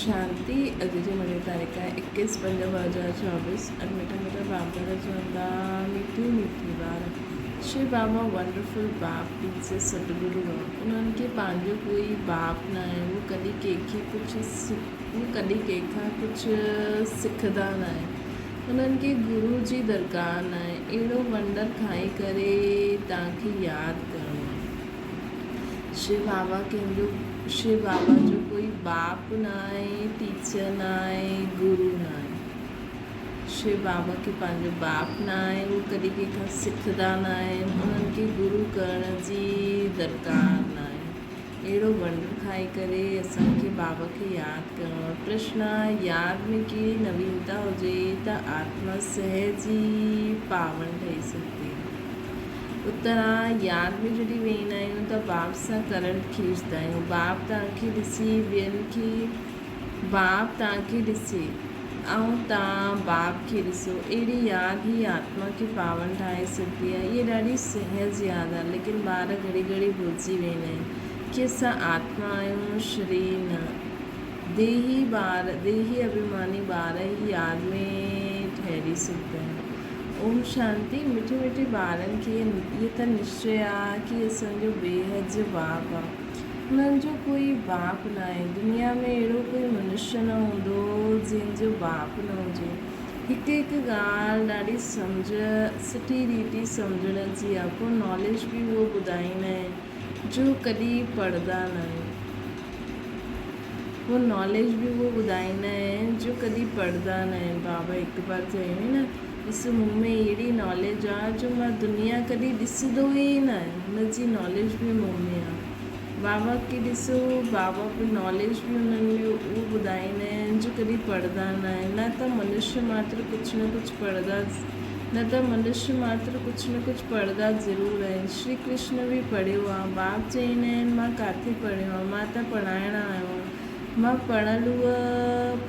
शांति। अॼु जी मुंहिंजी तारीख़ आहे 21/5/2024। अॼु मीठा मीठा बाप दादा चवंदा मीठी मीठी ॿार श्री बाबा वंडरफुल बाप टीचर सतगुरु आहे। उन्हनि खे पंहिंजो कोई बाप न आहे। वो कॾहिं कंहिंखां कुझु सिखंदा न आहे। उन्हनि खे गुरू जी दरगाह न आहे। अहिड़ो वंडर खाई करे तव्हांखे यादि करिणो आहे। शिव बाबा जो कोई बाप न आहे, टीचर न आहे, गुरु न आहे। शिव बाबा खे पंहिंजो बाप न आहे। उहो कॾहिं कंहिंखां सिखंदा न आहिनि। उन्हनि खे गुरू करण जी दरकार न आहे। अहिड़ो वंडर खाई करे असांखे बाबा खे यादि करिणो आहे। प्रश्न: यादि में कहिड़ी नवीनता हुजे त आत्मा सहज ई पावन ठही सघंदी आहे। उत्तर: यादि में जॾहिं वेंदा आहियूं त बाप सां करंट खींचंदा आहियूं। बाप तव्हांखे ॾिसे ऐं तव्हां बाप खे ॾिसो। अहिड़ी यादि ई आत्मा खे पावन ठाहे सघंदी आहे। इहा ॾाढी सहज यादि आहे, लेकिन ॿार घड़ी घड़ी भुलिजी वेंदा आहिनि कि असां आत्मा आहियूं, शरीर न। देही अभिमानी ॿार ई यादि में ठहरी सघंदा आहिनि। ओम शांति। मिठे मिठे ॿारनि खे इहे त निश्चय आहे कि असांजो बेहद जो बाप आहे। उन्हनि जो कोई बाप न आहे। दुनिया में अहिड़ो कोई मनुष्य न हूंदो जंहिंजो बाप न हुजे। हिकु ॻाल्हि ॾाढी सुठी रीति सम्झण जी आहे। पोइ नॉलेज बि उहो ॿुधाईंदा आहिनि जो कॾहिं पढ़ंदा न आहिनि। बाबा हिकु बार चयो न, ॾिस मूं में अहिड़ी नॉलेज आहे जो मां दुनिया कॾहिं ॾिसंदो ई न आहे। हुनजी नॉलेज बि मूं में आहे। बाबा खे ॾिसो, बाबा बि नॉलेज बि उन्हनि में उहो ॿुधाईंदा आहिनि जो कॾहिं पढ़ंदा न आहिनि। न त मनुष्य मात्र कुझु न कुझु पढ़ंदा ज़रूरु आहिनि। श्री कृष्ण बि पढ़ियो आहे। बाप चवंदा आहिनि मां किथे पढ़ियो आहे, मां त पढ़ाइण आयो आहियां। मां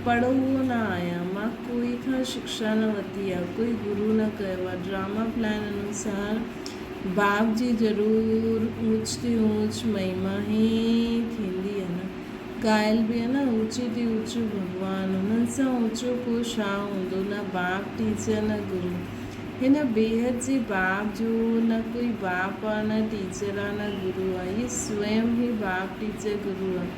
पढ़ो न आहियां। मां कोई खां शिक्षा न वरिती आहे, कोई गुरू न कयो आहे। ड्रामा प्लान अनुसार बाप जी ज़रूरु ऊच ते ऊच महिमा ई थींदी आहे न। क़ाइल बि आहे न, ऊचे ते ऊचो भॻवानु। हुननि सां ऊचो को छा हूंदो। न बाप, टीचर, न गुरू। हिन बेहद जे बाप जो न कोई बाप आहे, न टीचर आहे, न गुरू आहे। ये स्वयं ई बाप, टीचर, गुरू आहे।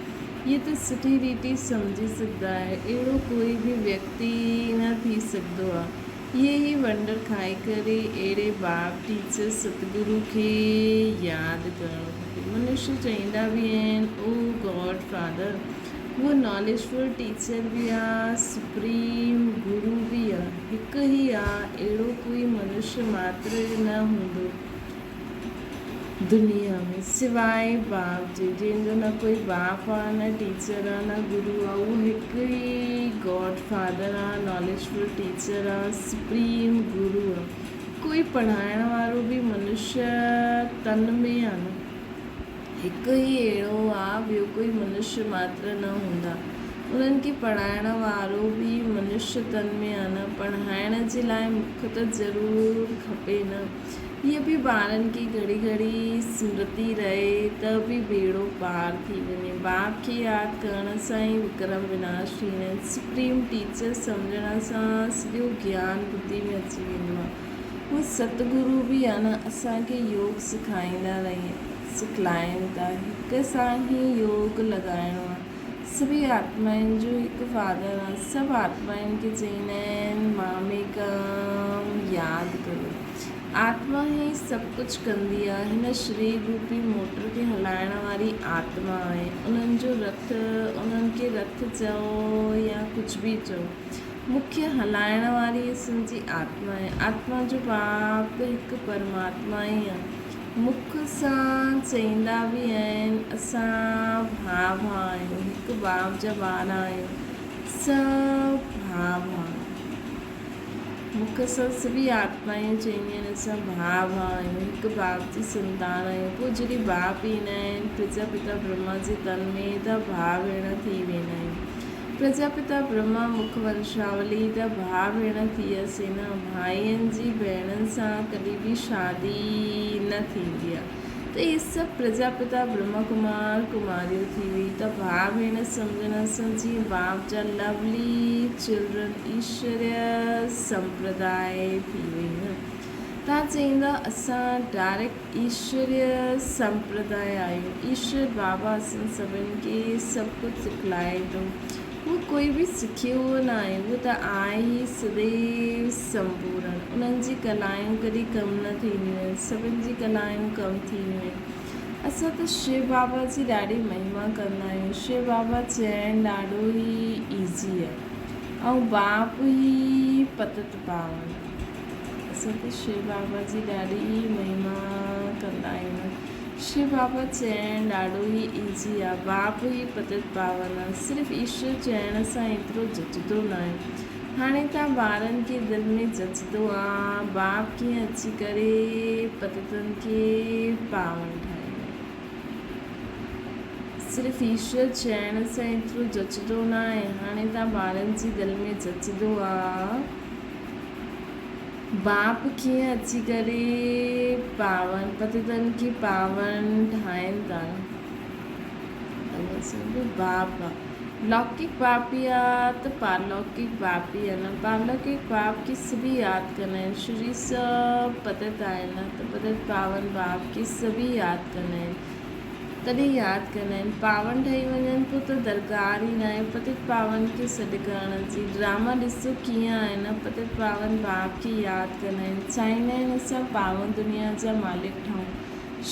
ये त सुठी रीति सम्झी सघंदा आहे। अहिड़ो कोई बि व्यक्ति न थी सघंदो आहे। इहे ई वंडर खाई करे अहिड़े बाप, टीचर, सतगुरु खे यादि करणु खपे। मनुष्य चवंदा बि आहिनि ओ गॉड फादर। उहो नॉलेजफुल टीचर बि आहे, सुप्रीम गुरू बि आहे। हिकु ई आहे। अहिड़ो कोई मनुष्य मात्र न हूंदो दुनिया में सिवाय बाप जे, जंहिंजो न कोई बाप आहे, न टीचर आहे, न गुरू आहे। उहो हिकु ई गॉड फादर आहे, नॉलेजफुल टीचर आहे, सुप्रीम गुरू आहे। कोई पढ़ाइण वारो बि मनुष्य तन में आहे न। हिकु ई अहिड़ो आहे, ॿियो कोई मनुष्य मात्र न हूंदा। उन्हनि खे पढ़ाइण वारो बि मनुष्य तन में आहे न। पढ़ाइण जे लाइ मुख त ज़रूरु खपे न। हीअ बि ॿारनि खे घड़ी घड़ी स्मृति रहे त बि बेड़ो पार थी वञे। बाप खे यादि करण सां ई विक्रम विनाश थींदा आहिनि। सुप्रीम टीचर सम्झण सां सॼो ज्ञान बुद्धि में अची वेंदो आहे। उहे सतगुरू बि आहे न, असांखे योग सिखलाइनि था। हिक सां ई योग लॻाइणो आहे। सभी आत्माउनि जो हिकु फादर आहे। सभु आत्माउनि खे चवंदा आहिनि मामेकम यादि करो। आत्मा ई सभु कुझु कंदी आहे। हिन शरीर रूपी मोटर खे हलाइण वारी आत्मा आहे। उन्हनि खे रथ चओ या कुझु बि चओ, मुख्य हलाइण वारी असांजी आत्मा आहे। आत्मा जो बाप हिकु परमात्मा ई आहे। मुख सां चवंदा बि आहिनि असां भाउ आहियूं, हिकु बाप जा ॿार आहियूं, सभु भाउ आहियूं। मुख सां सभी आत्माऊं चवंदियूं आहिनि असां भाउ आहियूं, हिकु बाप जी संतान आहियूं। पोइ जॾहिं बाप ईंदा आहिनि प्रजापिता ब्रह्मा जे तन में त भाउ भेण थी वेंदा आहियूं। प्रजापिता ब्रह्मा मुख वंशावली त भाउ भेण थी वियसि न। भाइयुनि जी भेणनि सां कॾहिं बि शादी न थींदी आहे। त इहे सभु प्रजापिता ब्रह्मा कुमार कुमारियूं थी हुई। त भाउ भेण सम्झण सां जीअं बाप जा लवली चिल्ड्रन ईश्वरीय संप्रदाय थी वई न। तव्हां चईंदा असां डायरेक्ट ईश्वरीय संप्रदाय आहियूं। ईश्वर बाबा असां सभिनि खे सभु कुझु सिखलाए थो। उहो कोई बि सिखियो न आहे, उहो त आहे ई सदैव संपूर्ण। उन्हनि जी कलायूं कॾहिं कमु न थींदियूं आहिनि, सभिनि जी कलायूं कमु थींदियूं आहिनि। असां त शिव बाबा जी ॾाढी महिमा कंदा आहियूं। शिव बाबा चइणु ॾाढो ई ईज़ी आहे ऐं बाप ई पतित पावन। असां त शिव बाबा जी ॾाढी महिमा कंदा आहियूं। शिव बाबा चइणु ॾाढो ई ईज़ी आहे, बाप ई पतित पावन आहे। सिर्फ़ु ईश्वर चइण सां एतिरो जचंदो न आहे। हाणे तव्हां ॿारनि खे दिलि में जचंदो आहे बाप कीअं अची करे पतितनि खे पावन ठाहींदो। सिर्फ़ु ईश्वर चइण सां एतिरो जचंदो न आहे। हाणे तव्हां ॿारनि जी दिलि में जचंदो आहे बाप कीअं अची करे पावन पतितनि खे पावन ठाहिनि था। बाप आहे लौकिक बाप ई आहे त पारलौकिक बाप ई आहे न। पारलौकिक बाप खे सभी यादि कंदा आहिनि। श्री सभु पतित आहिनि त पतित पावन बाप खे सभी यादि कंदा आहिनि, तॾहिं यादि कंदा आहिनि। पावन ठही वञनि पोइ त दरकार ई न आहे पतित पावन खे सॾु करण जी। ड्रामा ॾिसो कीअं आहे न, पतित पावन बाप खे यादि कंदा आहिनि, चाहींदा आहिनि असां पावन दुनिया जा मालिक ठहूं।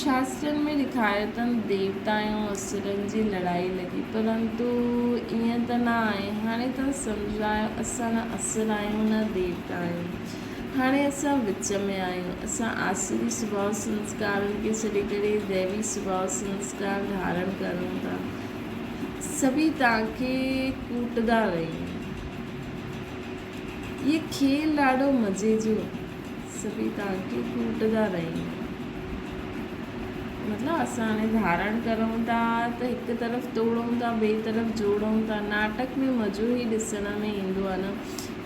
शास्त्रनि में ॾेखारियो अथनि देवता ऐं असुरनि जी लड़ाई लॻी, परंतु ईअं त न आहे। हाणे तव्हां सम्झायो असां न असुर आहियूं न देवता आहियूं। हाणे असां विच में आहियूं। असां आसुरी स्वभाव संस्कारनि खे छॾे करे दैवी स्वभाव संस्कार धारण करूं था। सभी तव्हांखे कूटदा रहियूं। इहे खेल ॾाढो मज़े जो। सभी तव्हांखे कूटदा रहियूं मतिलबु असां हाणे धारण करूं था त हिकु तरफ़ तोड़ूं था ॿिए तरफ़ जोड़ूं था। नाटक में मज़ो ई ॾिसण में ईंदो आहे न।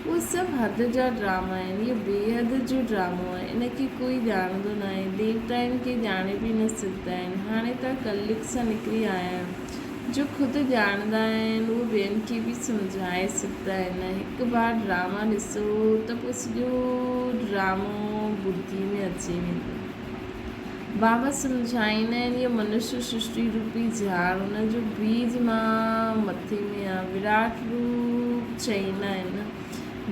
उहे सभु हद जा ड्रामा आहिनि। इहो बेहद जो ड्रामो आहे। इनखे कोई ॼाणंदो न आहे। देवता इनखे ॼाणे बि न सघंदा आहिनि। हाणे तव्हां कलयुग सां निकिरी आया आहियो। जो ख़ुदि ॼाणंदा आहिनि उहे ॿियनि खे बि सम्झाए सघंदा आहिनि। हिकु बार ड्रामा ॾिसो त पोइ सॼो ड्रामो बुद्धि में अची वेंदो। बाबा सम्झाईंदा आहिनि इहो मनुष्य सृष्टि रूपी झाड़ हुनजो बीज मां मथे में आहे, विराट रूप चईंदा आहिनि।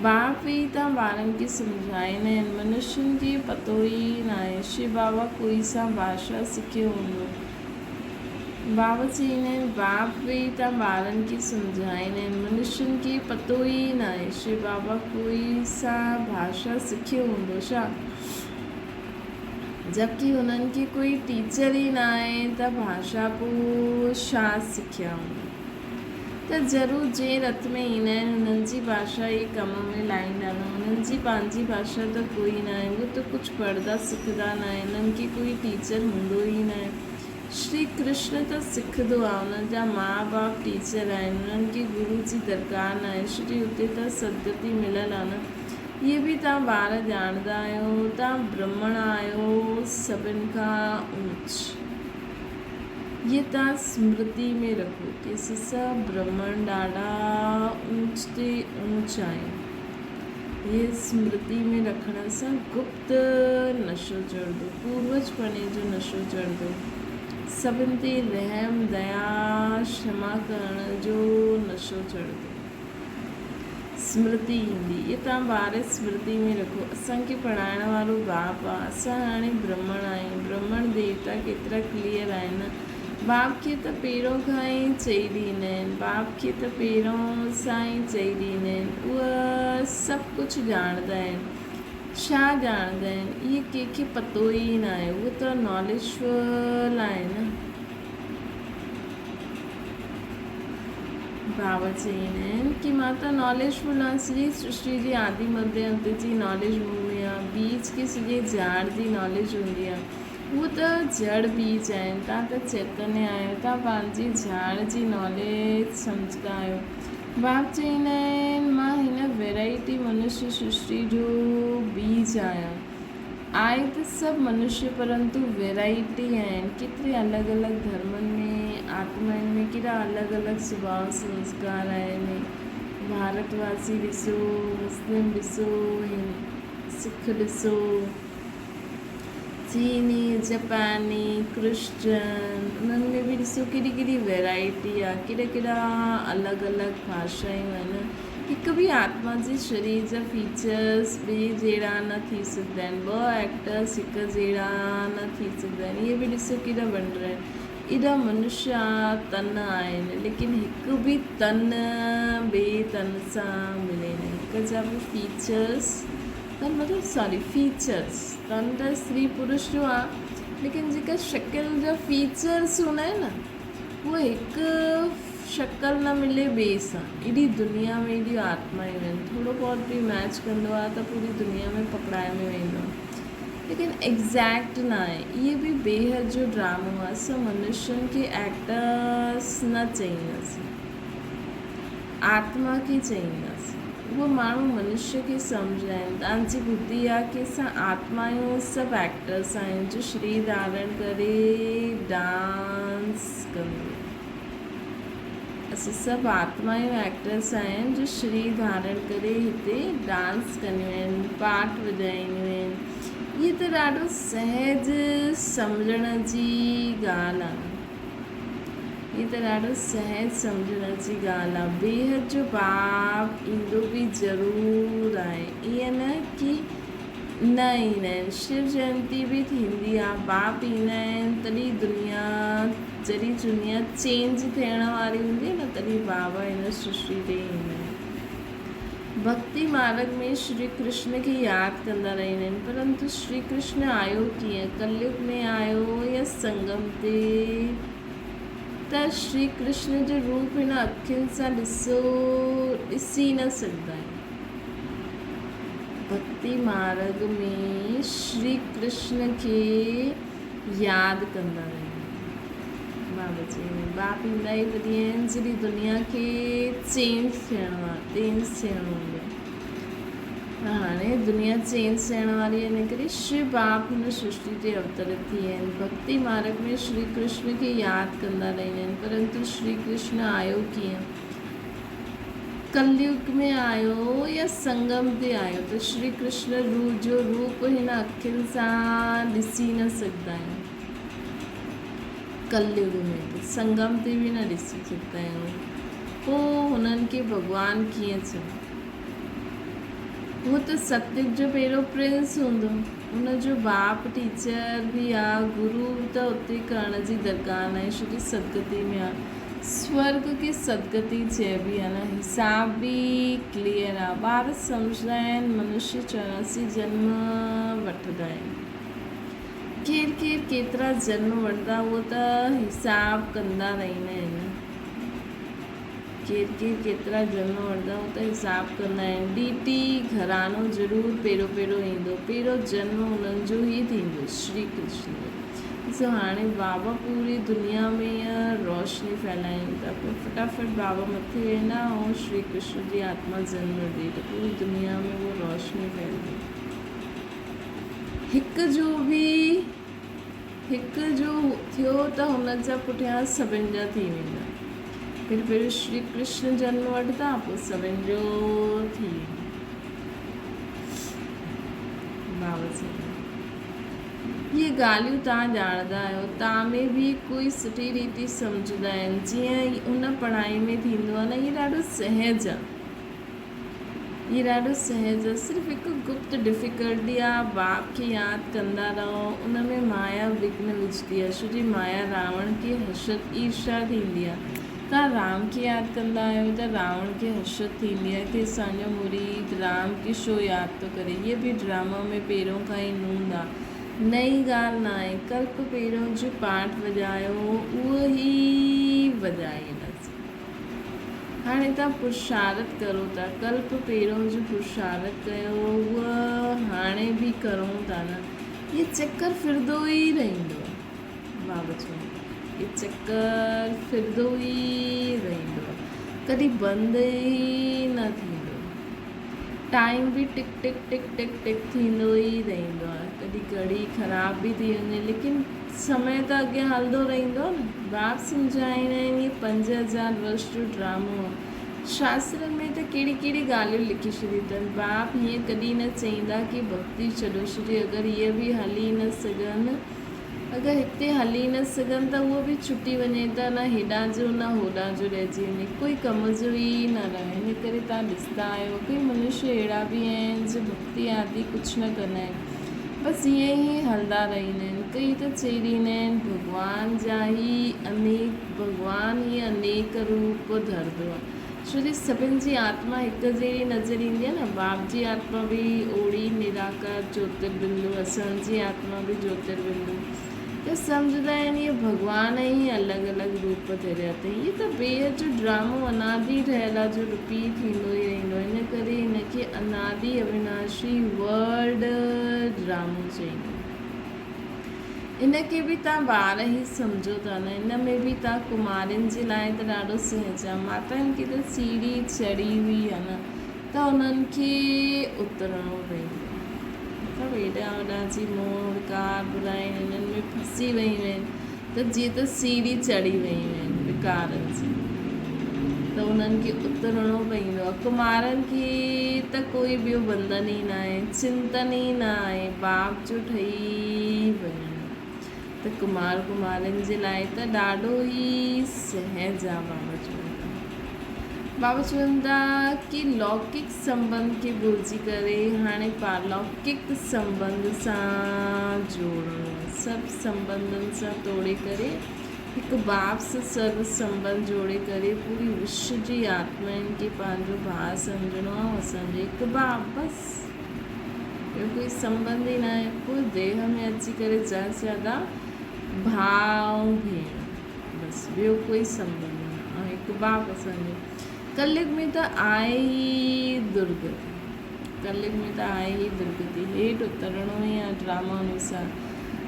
बाप ई तव्हां ॿारनि खे सम्झाईंदा आहिनि। मनुष्यनि खे पतो ई न आहे। शिव बाबा कोई सां भाषा सिखियो हूंदो। बाबा चईंदा आहिनि बाप ई तव्हां ॿारनि खे सम्झाईंदा आहिनि। मनुष्यनि खे पतो ई न आहे। शिव बाबा कोई सां भाषा सिखियो हूंदो छा, जबकि हुननि खे कोई टीचर ई न आहे त भाषा पोइ छा सिखिया हूंदा। त ज़रूरु जंहिं रथ में ईंदा आहिनि हुननि जी भाषा ई कम में लाहींदा न। हुननि जी पंहिंजी भाषा त कोई न आहे। उहे त कुझु पढ़ंदा सिखंदा न आहे। हुननि खे कोई टीचर हूंदो ई न आहे। श्री कृष्ण त सिखंदो आहे, हुननि जा माउ बाप टीचर आहिनि। हुननि खे गुरू जी दरकार न आहे। श्री हुते त सदगति मिलियल आहे न। इहे बि तव्हां ॿार ॼाणंदा आहियो। तव्हां ब्राह्मण आहियो सभिनि खां ऊच। ये तव्हां स्मृति में रखो कि सभु ब्राह्मण ॾाढा ऊच ते ऊच आहिनि। ये स्मृति में रखण सां गुप्त नशो चढ़ंदो, पूर्वजपणे जो नशो चढ़ंदो। सभिनि ते रहम दया क्षमा करण जो नशो चढ़ंदो। स्मृति ईंदी। इहे तव्हां ॿार स्मृति में रखो। असांखे पढ़ाइण वारो बाप आहे। असां हाणे ब्राह्मण आहियूं। ब्राह्मण देवता केतिरा क्लियर आहिनि। बाप खे त पहिरों खां ई चई ॾींदा आहिनि। बाप खे त पहिरों सां ई चई ॾींदा आहिनि। उहे सभु कुझु ॼाणंदा आहिनि। छा ॼाणंदा आहिनि इहे कंहिंखे पतो ई न आहे। उहे त नॉलेजफुल आहिनि। बाबा चईंदा आहिनि कि मां त नॉलेजफुल आहियां। सॼी सृष्टि जी आदि मध्य अंत जी नॉलेज मूं में आहे। बीज खे सॼे झाड़ जी नॉलेज हूंदी आहे। उहो त जड़ बीज आहिनि। तव्हां त चैतन्य आहियो। तव्हां पंहिंजी झाड़ जी नॉलेज सम्झंदा आहियो। बाप चईंदा आहिनि मां हिन वैराइटी मनुष्य सृष्टि जो बीज आहियां। आहे त सभु मनुष्य परंतु वैराइटी आहिनि केतिरे अलॻि अलॻि धर्मनि में आत्माउनि में केॾा अलॻि अलॻि स्वभाव संस्कार आहिनि। भारतवासी ॾिसो, मुस्लिम ॾिसो, सिख ॾिसो, चीनी, जापानी, क्रिश्चन, उन्हनि में बि ॾिसो केॾी केॾी वैराइटी आहे, केॾा केॾा अलॻि अलॻि भाषायूं आहिनि। हिकु बि आत्मा जे शरीर जा फीचर्स ॿिए जहिड़ा न थी सघंदा आहिनि, ॿ एक्टर्स हिकु जहिड़ा न थी सघंदा आहिनि। इहे बि ॾिसो केॾा वंडर आहिनि। एॾा मनुष्य तन आहिनि लेकिन हिकु बि तन ॿिए तन सां मिले न। हिकु जा बि फीचर्स तन मतिलबु फीचर्स तन त स्त्री पुरुष जो आहे लेकिन जेका शकिल जा फीचर्स हूंदा आहिनि न उहे हिकु शक्ल न मिले ॿिए सां। एॾी दुनिया में एॾियूं आत्मायूं आहिनि, थोरो बहुत बि मैच कंदो आहे त पूरी दुनिया में पकड़ाए में वेंदो आहे लेकिन एग्ज़ैक्ट न आहे। इहे बि बेहद जो ड्रामो आहे। असां मनुष्यनि खे एक्टर्स न चईंदासीं, आत्मा खे चईंदासीं। उहो माण्हू मनुष्य खे सम्झाइनि। तव्हांजी ॿुधी आहे की असां आत्मायूं सभु एक्टर्स आहियूं जो शरीर धारण करे डांस कंदियूं। असां सभु आत्मायूं एक्टर्स आहिनि जो शरीर धारण करे हिते डांस कंदियूं आहिनि, पाठ वॼाईंदियूं आहिनि। इहे त ॾाढो सहज सम्झण जी ॻाल्हि आहे। इहे त ॾाढो सहज सम्झण जी ॻाल्हि आहे। बेहद जो बाप ईंदो बि ज़रूरु आहे, ईअं न की न ईंदा आहिनि। शिव जयंती बि थींदी आहे, बाप ईंदा आहिनि तॾहिं दुनिया चेंज थियण वारी हूंदी आहे न, तॾहिं बाबा हिन सृष्टि ते ईंदा आहिनि। भक्ति मार्ग में श्री कृष्ण खे यादि कंदा रहंदा आहिनि परंतु श्री कृष्ण आयो कीअं, कलयुग में आयो या संगम ते? त श्री कृष्ण जो रूप हिन अखियुनि सां ॾिसी न सघंदा आहियूं। भक्ति मार्ग में श्री कृष्ण खे यादि कंदा रहंदा आहिनि। बाप ईंदा ई तॾहिं आहिनि जॾहिं दुनिया खे चेंज थियणो हूंदो आहे। हाणे दुनिया चेंज थियण वारी आहे, इन करे शिव बाप हिन सृष्टि ते अवतरित थी विया आहिनि। भक्ति मार्ग में श्री कृष्ण खे यादि कंदा रहंदा आहिनि परंतु श्री कृष्ण आयो कीअं, कलयुग में आयो या संगम ते आयो? त श्री कृष्ण जो रूप हिन अखियुनि सां ॾिसी न सघंदा आहियूं कलयुग में, त संगम ते बि न ॾिसी सघंदा आहियूं। पोइ हुननि खे भॻवानु कीअं चयो? उहो त सतयुग जो पहिरियों प्रिंस हूंदो, हुनजो बाप टीचर बि आहे, गुरु त उते करण जी दरकार न आहे, छोकी सदगति में आहे। स्वर्ग खे सदगति चइबी आहे न, हिसाब बि क्लियर आहे। ॿार सम्झंदा आहिनि मनुष्य 84 जन्म वठंदा आहिनि। केरु केतिरा जन्म वठंदा उहो त हिसाब कंदा रहंदा आहिनि। केरु केतिरा जन्म वठंदा उहो त हिसाब कंदा आहिनि। डीटी घरानो ज़रूरु पहिरियों ईंदो, पहिरियों जन्म उन्हनि जो ई थींदो श्री कृष्ण जो। ॾिसो हाणे बाबा पूरी दुनिया में रोशनी फैलाइनि था, पोइ फटाफट बाबा मथे वेंदा ऐं श्री कृष्ण जी आत्मा जन्म ॾे त पूरी दुनिया में उहो रोशनी फैलंदी। हिकु जो थियो त हुन जा पुठियां सभिनि जा थी वेंदा। पहिरियों श्री कृष्ण जन्म वठंदा पोइ सभिनि जो थी वेंदो। बाबा चवंदा इहे ॻाल्हियूं तव्हां ॼाणंदा आहियो, तव्हां में बि कोई सुठी रीति सम्झंदा आहिनि जीअं उन पढ़ाई में थींदो आहे न। इहे ॾाढो सहज आहे, सिर्फ़ु हिकु गुप्त डिफ़िकल्टी आहे। बाप खे यादि कंदा रहो, उन में माया विघ्न विझंदी आहे, छोकी माया रावण खे हसद ईर्ष्या थींदी आहे। तव्हां राम खे यादि कंदा आहियो त रावण खे हसद थींदी आहे की असांजो मुरीद राम खे छो यादि थो करे। इहे बि ड्रामा में पहिरियों खां ई नूंद आहे, नई ॻाल्हि न आहे। कल्प पहिरियों जो पाठ वॼायो उहो ई वॼाईंदासीं। हाणे तव्हां पुरुषारत करो था, कल्प पहिरियों जो पुरुषारत कयो उहा हाणे बि करूं था न, इहे चकर फिरंदो ई रहंदो आहे। बाबा चवंदा इहे चकर फिरंदो ई रहंदो आहे, कॾहिं बंदि ई न थींदो। टाइम भी टिक टिक टिक टिक टिक थींदो ई रहंदो आहे। कॾहिं घड़ी ख़राब भी थी वञे, लेकिन समय त अॻियां हलंदो रहंदो न। बाप सम्झाईंदा आहिनि इहे 5000 वर्ष जो ड्रामो आहे। शास्त्रनि में त कहिड़ी कहिड़ी ॻाल्हियूं लिखी छॾियूं अथनि। बाप हीअं कॾहिं न चईंदा कि भक्ति छॾो छॾी। अगरि इहे बि हली न सघनि, अगरि हिते हली न सघनि त उहो बि छुटी वञे त न हेॾां जो न होॾां जो रहिजी वञे, कोई कम जो ई न रहे। इन करे तव्हां ॾिसंदा आहियो कोई मनुष्य अहिड़ा बि आहिनि जो भक्ति आदि कुझु न कंदा आहिनि, बसि ईअं ई हलंदा रहंदा आहिनि। कई त चई ॾींदा आहिनि भॻवान जा ई भॻवान ई अनेक रूप धरंदो आहे। छो जो सभिनि जी आत्मा हिकु जहिड़ी नज़र ईंदी आहे न। बाप जी आत्मा बि ओड़ी निराकार ज्योतिर्बिंदु, असांजी आत्मा बि ज्योतिर्बिंदु। त सम्झंदा आहिनि इहे भॻवान ई अलॻि अलॻि रूप धरिया अथई। इहे त बेहद जो ड्रामो अनादि ठहियल आहे, जो रिपीट थींदो ई रहंदो आहे। इन करे हिनखे अनादि अविनाशी वर्ल्ड ड्रामो चईंदा आहिनि। इनखे बि तव्हां ॿार ई सम्झो था न। इन में बि तव्हां कुमारियुनि जे लाइ त ॾाढो सहज आहे। माताउनि खे त सीढ़ी चढ़ी हुई आहे न, त उन्हनि खे उतरणो पवंदो। मतलब हेॾा वॾा जी मोह कार बुराई हिननि में फसी वयूं आहिनि, त जीअं त सीढ़ी चढ़ी वयूं आहिनि विकारनि जी, त उन्हनि खे उतरणो पवंदो आहे। कुमारनि खे त कोई ॿियो बंधन ई न आहे, चिंतन ई न आहे, बाप जो ठही वञणु। त कुमार कुमारियुनि जे लाइ त ॾाढो ई सहज आहे। बाबा चवनि था कि लौकिक संबंध खे भुलिजी करे हाणे पारलौकिक संबंध सां जोड़णो आहे। सभु संबंधनि सां तोड़े करे हिकु बाप सां सर्व संबंध जोड़े करे पूरी विश्व जी आत्माउनि खे पंहिंजो भाउ सम्झणो आहे। असांजो हिकु बाप, बसि ॿियो कोई संबंध ई न आहे। कोई देह में अची करे ज़्यादा से ज़्यादा भाउ भेण, बसि ॿियो कोई संबंध न आहे। हिकु बाप असांजो। कलयुग में त आहे ई दुर्गति, कलयुग में त आहे ई दुर्गति। हेठि उतरणो ई आहे ड्रामा अनुसार।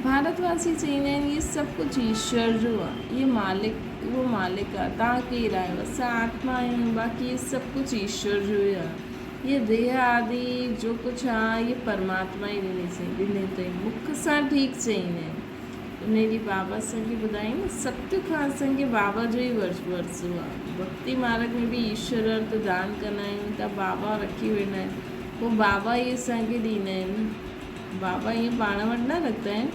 भारतवासी चईंदा आहिनि इहे सभु कुझु ईश्वर जो आहे, इहे मालिक उहो मालिक आहे, तव्हां केरु आहियो, असां आत्मा आहियूं, बाक़ी इहे सभु कुझु ईश्वर जो ई आहे। इहे देह आदि जो कुझु आहे इहे परमात्मा ई ॾिने अथई। मुख सां ठीकु चईंदा आहिनि। उन ॾींहुं बाबा असांखे ॿुधाई न, सत्य खां असांखे बाबा जो ई वरसो आहे। भक्ति मार्ग में बि ईश्वर अर्थ दान कंदा आहियूं त बाबा रखी वेंदा आहिनि, पोइ बाबा ई असांखे ॾींदा आहिनि। बाबा ईअं पाण वटि न रखंदा आहिनि,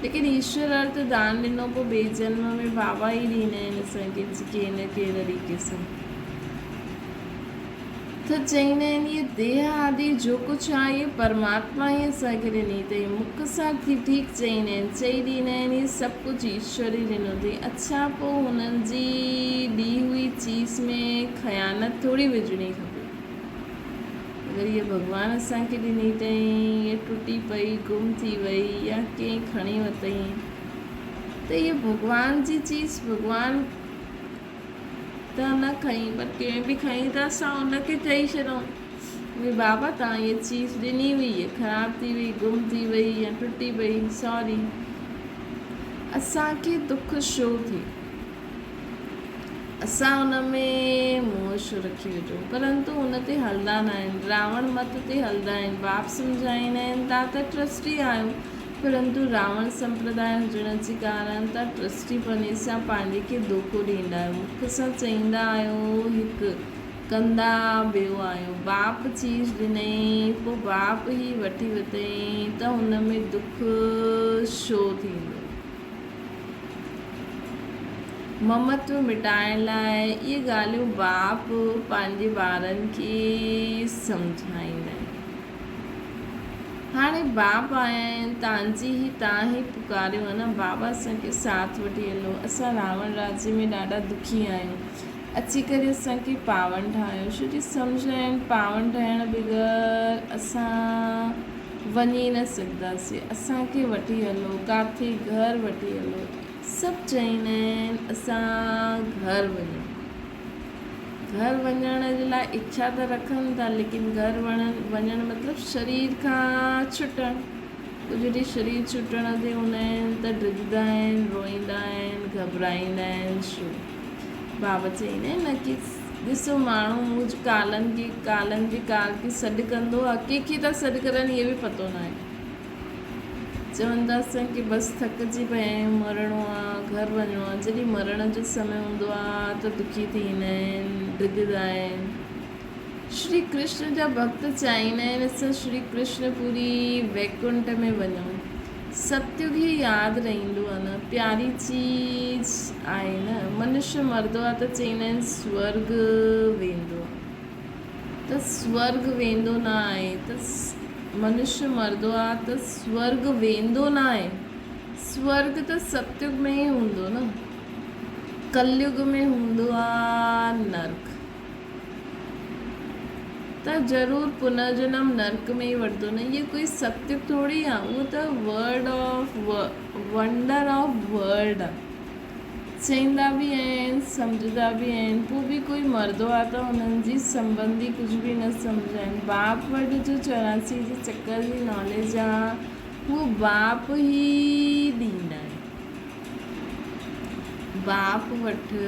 लेकिन ईश्वर अर्थ दान ॾिनो, पोइ ॿिए जन्म में बाबा ई ॾींदा आहिनि असांखे कंहिं न कंहिं तरीक़े सां। त चईंदा आहिनि इहे देह आदि जो कुझु आहे इहे परमात्मा ई असांखे ॾिनी अथई। मुख सां ठीकु चईंदा आहिनि, चई ॾींदा आहिनि इहे सभु कुझु ईश्वर ई ॾिनो अथई। अच्छा, पोइ हुननि जी ॾी हुई चीज़ में ख़यानत थोरी विझणी खपे। अगरि इहे भॻवानु असांखे ॾिनी अथई, इहे टुटी पई, गुम थी वई या कंहिं खणी वरितई, त इहे भॻवान जी चीज़ भॻवानु त न खई, पर कंहिं बि खई त असां उनखे चई छॾूं भई बाबा तव्हां इहा चीज़ ॾिनी हुई, इहा ख़राबु थी वई, गुम थी वई या टुटी पई, सॉरी। असांखे दुख छो थिए, असां उन में मोह छो रखी वेठो। परंतु उन ते हलंदा न आहिनि, रावण मत ते हलंदा आहिनि। बाप सम्झाईंदा आहिनि तव्हां त ट्रस्टी आहियो, परंतु रावण संप्रदाय हुजण जे कारण तव्हां ट्रस्टी पने सां पंहिंजे खे धोखो ॾींदा आहियो। मुख सां चईंदा आहियो हिकु, कंदा ॿियो आहियो। बाप चीज़ ॾिनई, पोइ बाप ई वठी वरितई, त हुन में दुख छो थींदो। ममत्व मिटाइण लाइ इहे ॻाल्हियूं बाप पंहिंजे ॿारनि खे सम्झाईंदा आहिनि। हाणे बाप आया आहिनि, तव्हां ई पुकारियो आहे न, बाबा असांखे साथ वठी हलो। असां रावण राज्य में ॾाढा दुखी आहियूं, अची करे असांखे पावन ठाहियो। छो जो सम्झ आहिनि पावन ठहिण बग़ैर असां वञी न सघंदासीं। असांखे वठी हलो, किथे घर वठी हलो। सभु चईंदा आहिनि असां घर वञूं। घर वञण जे लाइ इच्छा त रखनि था, लेकिन घर वञणु मतिलबु शरीर खां छुटणु। कुझु ॾींहुं शरीर छुटण ते हूंदा आहिनि त ड्रिजंदा आहिनि, रोईंदा आहिनि, घबराईंदा आहिनि। छो बाबा चईंदा आहिनि न कि ॾिसो माण्हू कालनि खे काल खे सॾु कंदो आहे, कंहिंखे था सॾु करनि इहे बि पतो न आहे। चवनि था असांखे बसि थकिजी पिया आहियूं, मरणो आहे, घर वञिणो आहे। जॾहिं मरण जो समय हूंदो आहे त दुखी थींदा आहिनि, डिॼंदा आहिनि। श्री कृष्ण जा भक्त चाहींदा आहिनि असां श्री कृष्णपुरी वैकुंठ में वञूं। सतयुग ई यादि रहंदो आहे न, प्यारी चीज आहे न। मनुष्य मरंदो आहे त चवंदा आहिनि स्वर्ग वेंदो, त स्वर्ग वेंदो न आहे। त मनुष्य मरंदो आहे त स्वर्ग वेंदो न आहे। स्वर्ग त सतयुग में ई हूंदो न, कलयुग में हूंदो आहे नर्क। त ज़रूरु पुनर्जन्म नर्क में ई वठंदो न, इहो कोई सत्युग थोरी आहे। उहो त वंडर ऑफ वर्ल्ड आहे। चईंदा बि आहिनि, सम्झंदा बि आहिनि, पोइ बि कोई मरंदो आहे त हुननि जी संबंधी कुझु बि न सम्झंदा आहिनि। बाप वटि जो 84 जे चक्कर जी नॉलेज आहे, उहो बाप ई ॾींदा आहिनि। बाप वटि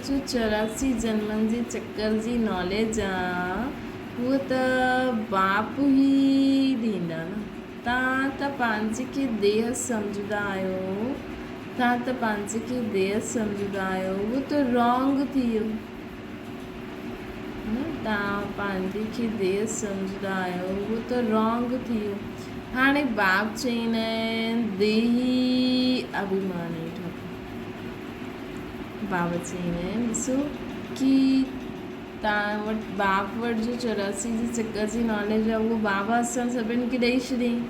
जो 84 जन्मनि जे चक्कर जी नॉलेज आहे, उहो त बाप ई ॾींदा न। तव्हां त पंहिंजे खे देह सम्झंदा आहियो, तव्हां त पंहिंजे खे देह सम्झंदा आहियो, उहो त रॉन्ग थी वियो न। तव्हां पंहिंजे खे देह सम्झंदा आहियो, उहो त रॉन्ग थी वियो। हाणे बाप चईंदा आहिनि देही अभिमानी ठहो। बाबा चईंदा आहिनि ॾिसो की तव्हां वटि बाप वटि जो 84 जे चक्कर जी नॉलेज आहे, उहो बाबा असां सभिनि खे ॾेई छॾियईं।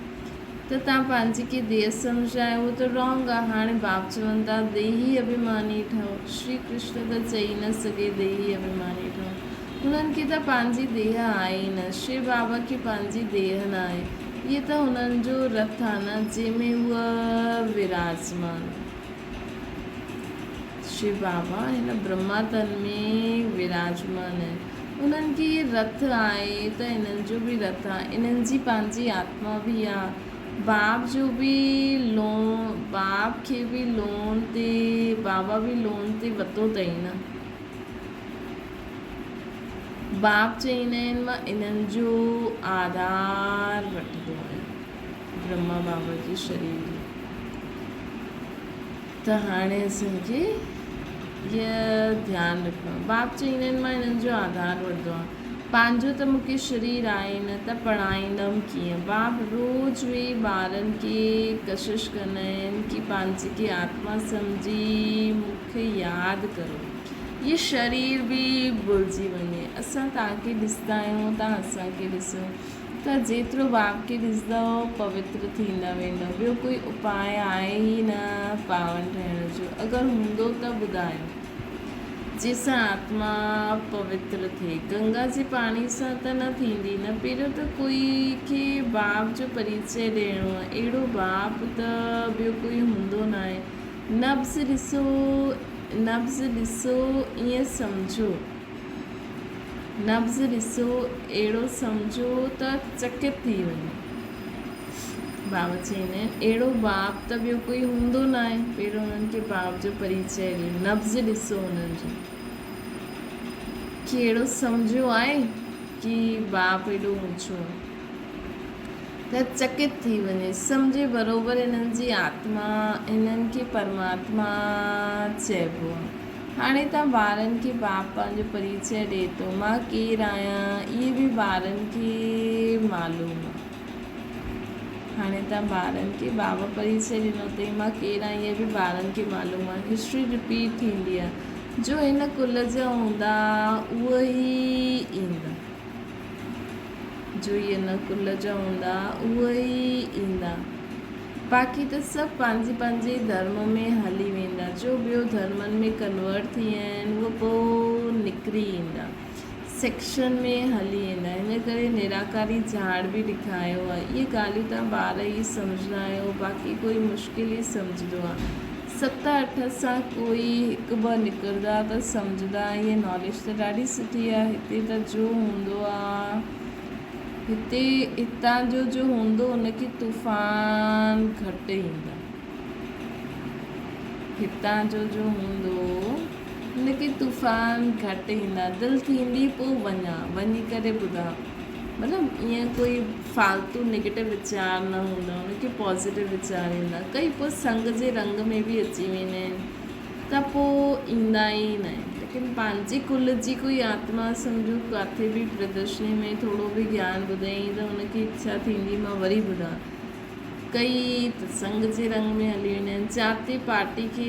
त तव्हां पंहिंजे खे देह सम्झा आहियो, उहो त रॉन्ग आहे। हाणे बाप चवनि था देही अभिमानी ठहो। श्री कृष्ण त चई न सघे देही अभिमानी ठहो, हुननि खे त पंहिंजी देह आहे ई न। शिव बाबा खे पंहिंजी देह न आहे, इहे त हुननि जो रथ आहे न, जंहिंमें उहा विराजमान। शिव बाबा हिन ब्रह्मा तन में विराजमान आहिनि। उन्हनि खे इहे रथ आहे त इन्हनि जो बि रथ आहे, इन्हनि जी पंहिंजी आत्मा बि आहे। बाप जो बि लोन, बाप खे बि लोन ते, बाबा बि लोन ते वरितो अथई न। बाप चईंदा आहिनि मां इन्हनि जो आधार वठंदो आहियां, ब्रह्मा बाबा जे शरीर जो। त हाणे असांखे इहा ध्यानु रखिणो आहे। बाप चईंदा आहिनि मां इन्हनि जो आधार वठंदो आहियां, पंहिंजो त मूंखे शरीर आहे न, त पढ़ाईंदमि कीअं। बाप रोज़ु वेही ॿारनि खे कशिश कंदा आहिनि की पंहिंजे खे आत्मा सम्झी मूंखे यादि करो, इहे शरीर बि भुलिजी वञे। असां तव्हांखे ॾिसंदा आहियूं, तव्हां असांखे ॾिसो, त जेतिरो बाप खे ॾिसंदव पवित्र थींदा वेंदव। ॿियो कोई उपाय आहे ई न पावन ठहिण जो। अगरि हूंदो त ॿुधायो, जंहिंसां आत्मा पवित्र थिए। गंगा जे पाणी सां त न थींदी न। पहिरियों त कोई खे बाप जो परिचय ॾियणो आहे। अहिड़ो बाप त ॿियो कोई हूंदो न आहे। नब्ज़ ॾिसो ईअं सम्झो, नब्ज़ ॾिसो अहिड़ो सम्झो त चकित थी वञे। बाबा चईंदा आहिनि अहिड़ो बाप त ॿियो कोई हूंदो न आहे। पहिरियों हुननि खे बाप जो परिचय ॾियो, नब्ज़ ॾिसो हुननि जो कि अहिड़ो सम्झो आहे कि बाप एॾो ऊंचो आहे, त चकित थी वञे, सम्झे बराबरि हिननि जी आत्मा, हिननि खे परमात्मा चइबो आहे। हाणे तव्हां ॿारनि खे बाप पंहिंजो परिचय ॾिए थो, मां केरु आहियां, इहे बि ॿारनि खे मालूम आहे। हाणे तव्हां ॿारनि खे बाबा परिचय ॾिनो अथई, मां केरु आहियां, इहे बि ॿारनि खे मालूम आहे। हिस्ट्री रिपीट थींदी आहे। जो हिन कुल जा हूंदा उहे ई ईंदा, जो हिन कुल जा हूंदा उहे ई ईंदा। बाक़ी त सभु पंहिंजे पंहिंजे धर्म में हली वेंदा। जो ॿियो धर्मनि में कन्वर्ट थी विया आहिनि उहे पोइ निकिरी ईंदा, सेक्शन में हली वेंदा। हिन करे निराकारी झाड़ बि ॾेखारियो आहे। इहे ॻाल्हियूं तव्हां ॿार ई सम्झंदा आहियो, बाक़ी कोई मुश्किल ई सम्झंदो आहे। 7-8 सां कोई 1-2 निकिरंदा त सम्झंदा। इहे नॉलेज त ॾाढी सुठी आहे। हिते त जो हूंदो आहे, हितां जो हूंदो उनखे तूफ़ान घटि ईंदा। हितां जो हूंदो हुनखे तूफ़ान घटि ईंदा, दिलि थींदी पोइ वञी करे ॿुधा। मतिलबु ईअं कोई फालतू नेगेटिव वीचार न हूंदा, हुनखे पॉज़िटिव वीचार ईंदा। कई पोइ संग जे रंग में बि अची वेंदा आहिनि त पोइ ईंदा ई न आहिनि। लेकिन पंहिंजी कुल जी कोई आत्मा सम्झो किथे बि प्रदर्शनी में थोरो बि ज्ञान ॿुधाई त हुनखे इच्छा थींदी मां वरी ॿुधां। कई त संग जे रंग में हली वेंदा आहिनि, जाते पार्टी खे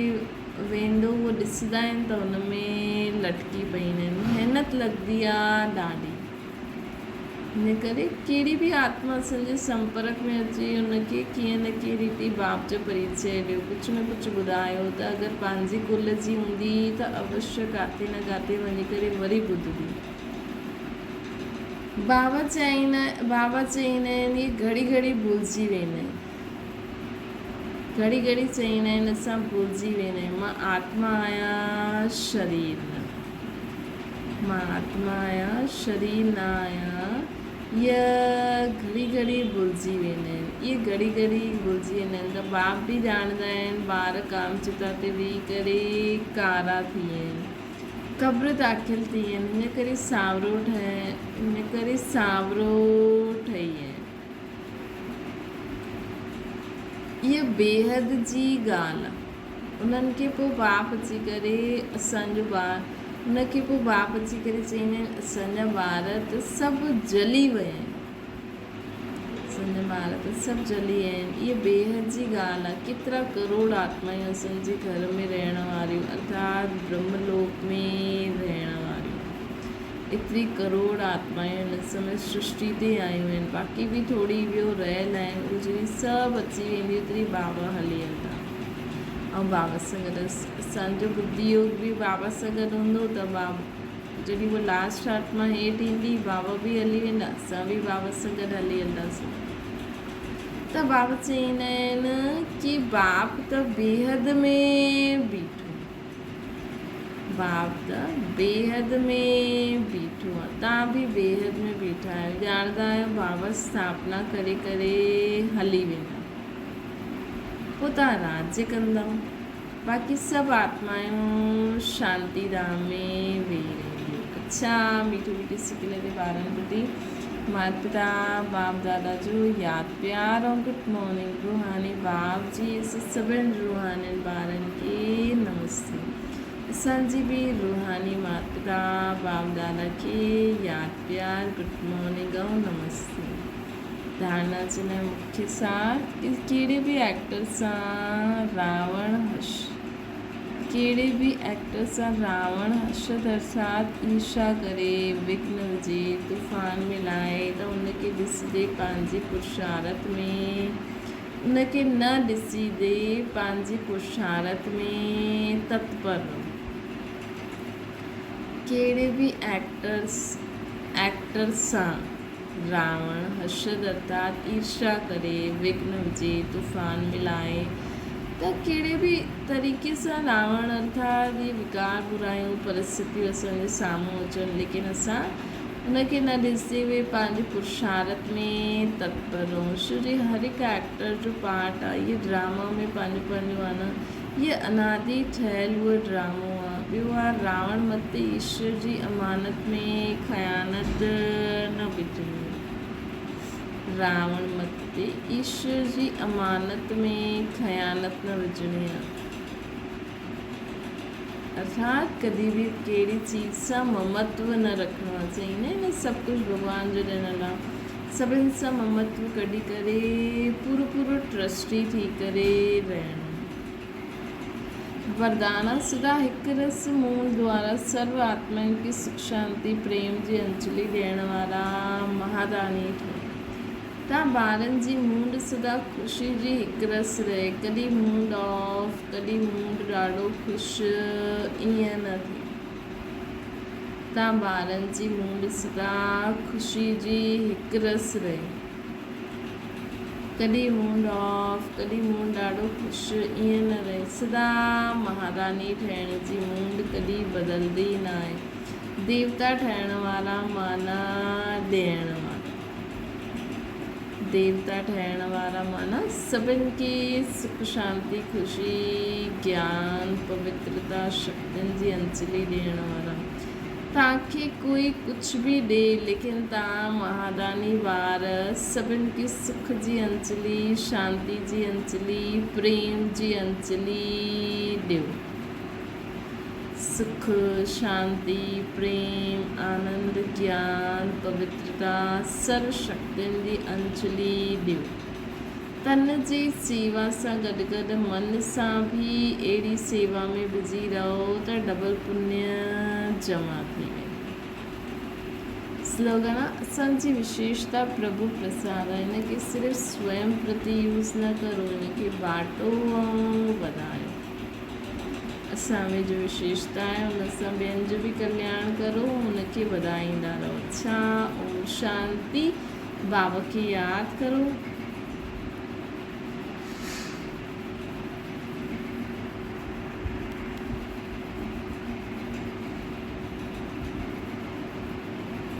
वेंदो उहो ॾिसंदा आहिनि त हुन में लटकी पईंदा आहिनि, महिनत लॻंदी आहे ॾाढी। हिन करे कहिड़ी बि आत्मा असांजे संपर्क में अचे हुनखे कीअं न कीअं रीति बाप जो परिचय ॾियो, कुझु न कुझु ॿुधायो त अगरि पंहिंजी कुल जी हूंदी त अवश्य किथे न किथे वञी करे वरी ॿुधंदी। बाबा चईंदा आहिनि इहे घड़ी घड़ी भुलिजी वेंदा आहिनि, घड़ी घड़ी चईंदा आहिनि असां भुलिजी वेंदा आहियूं, मां आत्मा आहियां शरीर न, मां आत्मा आहियां शरीर न आहियां। इहा घड़ी घड़ी भुलिजी वेंदा आहिनि, इहे घड़ी घड़ी भुलिजी वेंदा आहिनि त बाप बि ॼाणंदा आहिनि ॿार कामचिता ते वेही करे कारा थी विया आहिनि, क़ब्र दाख़िल थी विया आहिनि, हिन करे सावरो ठही विया आहिनि। इहा बेहद जी ॻाल्हि आहे। उन्हनि खे पोइ बाप अची करे असांजो ॿार, उनखे पोइ बाप अची करे चईंदा आहिनि असांजा ॿार त सभु जली विया आहिनि, असांजा ॿार त सभु जली विया आहिनि। इहा बेहद जी ॻाल्हि आहे। केतिरा करोड़ आत्मायूं असांजे घर में रहण वारियूं, अर्थात ब्रह्मलोक में रहण वारियूं, एतिरी करोड़ आत्मायूं हिन समय सृष्टि ते आयूं आहिनि। बाक़ी बि थोरी ॿियो रहियल आहिनि, उहे जॾहिं सभु अची वेंदियूं तॾहिं बाबा हली वेंदा। ऐं बाबा सां गॾु असांजो बुद्धि योग बि बाबा सां गॾु हूंदो त जॾहिं उहा लास्ट आत्मा हेठि ईंदी बाबा बि हली वेंदा, असां बि बाबा सां गॾु हली वेंदासीं। त बाबा चईंदा आहिनि कि बाप त बेहद में बीठो, बाप त बेहद में बीठो आहे, तव्हां बि बेहद में बीठा आहियो, ॼाणंदा आहियो बाबा स्थापना करे करे हली वेंदा, पोइ तव्हां राज्य कंदव। बाक़ी सभु आत्मायूं शांति धाम में वेही रहियूं। अच्छा मीठी मीठी सिखी लॻे ॿारनि ॿुधी माता पिता बाप दादा जो यादि प्यार ऐं गुड मॉर्निंग। रूहानी बाप जी सभिनि रूहानी ॿारनि खे नमस्ते। असांजी बि रूहानी माता पिता बाप दादा खे यादि प्यार गुड मॉर्निंग ऐं नमस्ते। धारणा जे लाइ मुख्य सार, कहिड़े बि एक्टर सां रावण हर्षद अर्थात ईर्षा करे विघ्न विझे तूफ़ान में लाहे त उनखे ॾिसजे पंहिंजी पुरुषार्थ में, उनखे न ॾिसीदे पंहिंजी पुरुषार्थ में तत्पर रहो। कहिड़े बि एक्टर सां रावण हर्षद अर्थात ईर्षा करे विघ्न विझे तूफ़ान मिलाए त कहिड़े बि तरीक़े सां रावण अर्थात ये विकार बुरायूं परिस्थितियूं असांजे साम्हूं अचनि, लेकिन असां उनखे न ॾिसंदे हुए पंहिंजे पुरुषार्थ में तत्पर रहूं। छो जे हर हिकु एक्टर जो पार्ट आहे, इहे ड्रामा में पंहिंजो आहे न, इहे अनादि ठहियलु उहो ड्रामो आहे। ॿियो आहे रावण मत ईश्वर जी अमानत में ख़यानत न विझणी, रावण मत ईश्वर जी अमानत में ख़यानत न विझणी आहे। अर्थात कॾहिं बि कहिड़ी चीज़ सां ममत्व न रखणो आहे। चईंदा आहिनि सभु कुझु भॻवान जो ॾिनल आहे, सभिनि सां ममत्व कढी करे पूरो ट्रस्टी थी करे रहणो। वरदाना सदा हिकु रस मूल द्वारा सर्व आत्माउनि खे सुख शांति प्रेम जी अंजलि ॾियण वारा महादानी ठहो। तव्हां ॿारनि जी मूड सदा ख़ुशी जी हिकु रस रहे, कॾहिं मूड ऑफ, कॾहिं मूड ॾाढो ख़ुशि, ईअं न थिए। तव्हां ॿारनि जी मूड सदा ख़ुशी जी हिकु रस रहे, कॾहिं मूड ऑफ, कॾहिं मूड ॾाढो ख़ुशि, ईअं न रहे। सदा महारानी ठहिण जी मूड कॾहिं बदिलंदी न आहे। देवता ठहिण वारा माना ॾियण वारा, देवता ठहण वारा माना सभिनि खे सुख शांति ख़ुशी ज्ञान पवित्रता शक्तियुनि जी अंजलि ॾियण वारा। तव्हांखे कोई कुझु बि ॾे लेकिन तव्हां महादानी वार सभिनि खे सुख जी अंजलि शांति जी अंजलि प्रेम जी अंजलि ॾियो। सुख शांति प्रेम आनंद ज्ञान पवित्रता सर्व शक्तियुनि जी अंजलि ॾियो। तन जी सेवा सां गॾु गॾु मन सां बि अहिड़ी सेवा में विझी रहो त डबल पुण्य जमा थी वेंदो। स्लोगन आहे असांजी विशेषता प्रभु प्रसाद आहे, हिनखे सिर्फ़ु स्वयं प्रति यूज़ न करो, हिनखे बांटो ऐं वधायो। असां में जो विशेषता आहे हुन सां ॿियनि जो बि कल्याण करो, हुनखे वधाईंदा रहो। अच्छा ओम शांति। बाबा खे यादि करो।